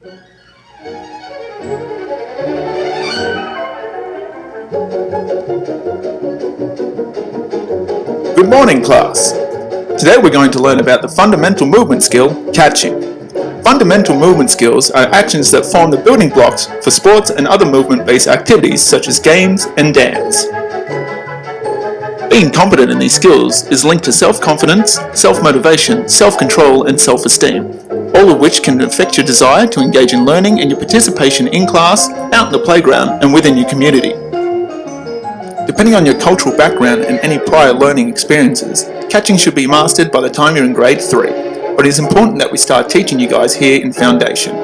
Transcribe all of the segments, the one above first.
Good morning, class. Today we're going to learn about the fundamental movement skill, catching. Fundamental movement skills are actions that form the building blocks for sports and other movement-based activities such as games and dance. Being competent in these skills is linked to self-confidence, self-motivation, self-control and self-esteem, all of which can affect your desire to engage in learning and your participation in class, out in the playground and within your community. Depending on your cultural background and any prior learning experiences, catching should be mastered by the time you're in grade 3, but it is important that we start teaching you guys here in Foundation.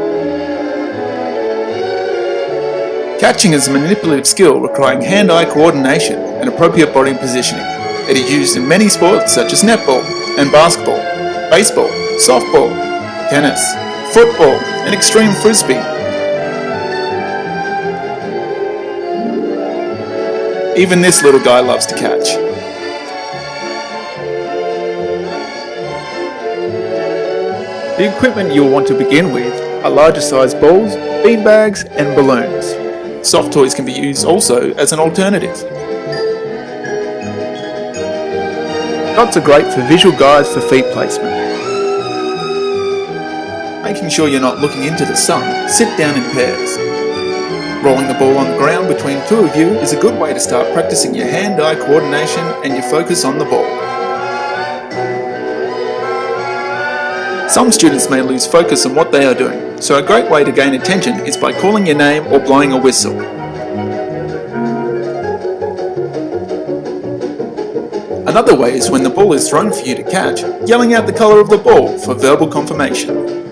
Catching is a manipulative skill requiring hand-eye coordination and appropriate body positioning. It is used in many sports such as netball and basketball, baseball, softball, tennis, football, and extreme frisbee. Even this little guy loves to catch. The equipment you'll want to begin with are larger sized balls, beanbags, and balloons. Soft toys can be used also as an alternative. Dots are great for visual guides for feet placement. Making sure you're not looking into the sun, sit down in pairs. Rolling the ball on the ground between two of you is a good way to start practicing your hand-eye coordination and your focus on the ball. Some students may lose focus on what they are doing, so a great way to gain attention is by calling your name or blowing a whistle. Another way is when the ball is thrown for you to catch, yelling out the colour of the ball for verbal confirmation.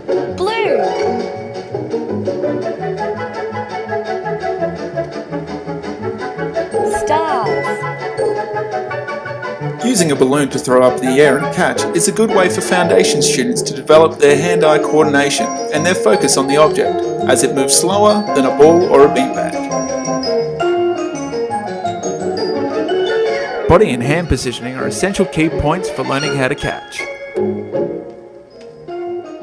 Using a balloon to throw up in the air and catch is a good way for Foundation students to develop their hand-eye coordination and their focus on the object, as it moves slower than a ball or a beanbag. Body and hand positioning are essential key points for learning how to catch.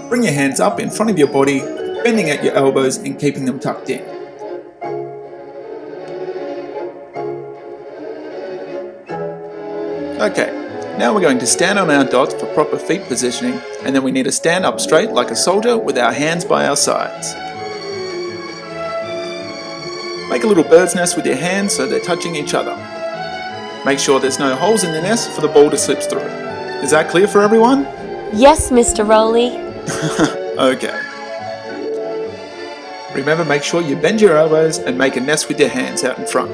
Bring your hands up in front of your body, bending at your elbows and keeping them tucked in. Okay, now we're going to stand on our dots for proper feet positioning, and then we need to stand up straight like a soldier with our hands by our sides. Make a little bird's nest with your hands so they're touching each other. Make sure there's no holes in the nest for the ball to slip through. Is that clear for everyone? Yes, Mr. Rowley. Okay. Remember, make sure you bend your elbows and make a nest with your hands out in front.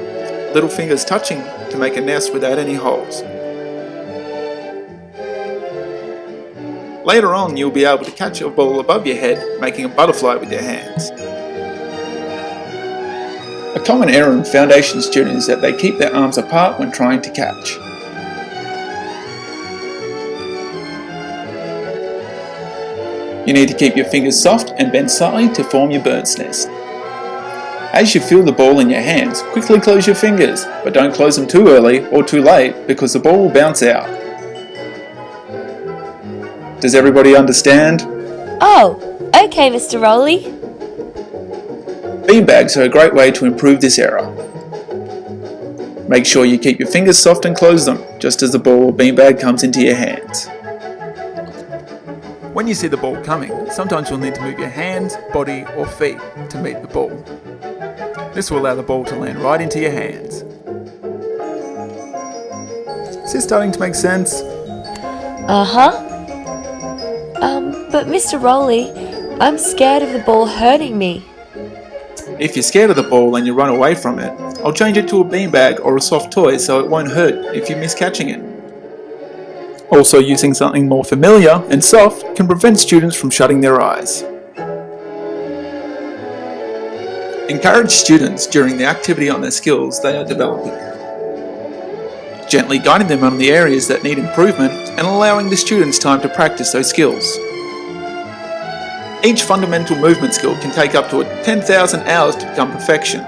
Little fingers touching to make a nest without any holes. Later on, you'll be able to catch a ball above your head, making a butterfly with your hands. A common error in Foundation students is that they keep their arms apart when trying to catch. You need to keep your fingers soft and bend slightly to form your bird's nest. As you feel the ball in your hands, quickly close your fingers, but don't close them too early or too late because the ball will bounce out. Does everybody understand? Oh, okay, Mr. Rowley. Beanbags are a great way to improve this error. Make sure you keep your fingers soft and close them, just as the ball or beanbag comes into your hands. When you see the ball coming, sometimes you'll need to move your hands, body or feet to meet the ball. This will allow the ball to land right into your hands. Is this starting to make sense? Uh-huh. But Mr. Rowley, I'm scared of the ball hurting me. If you're scared of the ball and you run away from it, I'll change it to a beanbag or a soft toy so it won't hurt if you miss catching it. Also, using something more familiar and soft can prevent students from shutting their eyes. Encourage students during the activity on their skills they are developing. Gently guiding them on the areas that need improvement and allowing the students time to practice those skills. Each fundamental movement skill can take up to 10,000 hours to become perfection.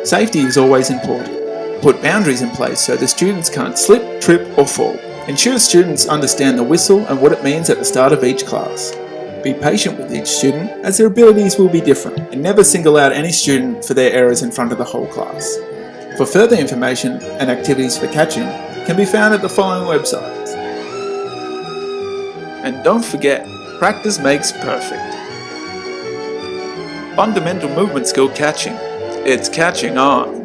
Safety is always important. Put boundaries in place so the students can't slip, trip or fall. Ensure students understand the whistle and what it means at the start of each class. Be patient with each student, as their abilities will be different, and never single out any student for their errors in front of the whole class. For further information and activities for catching can be found at the following websites. And don't forget, practice makes perfect. Fundamental movement skill catching. It's catching on.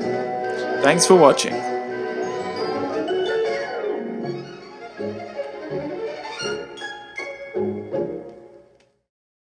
Thanks for watching.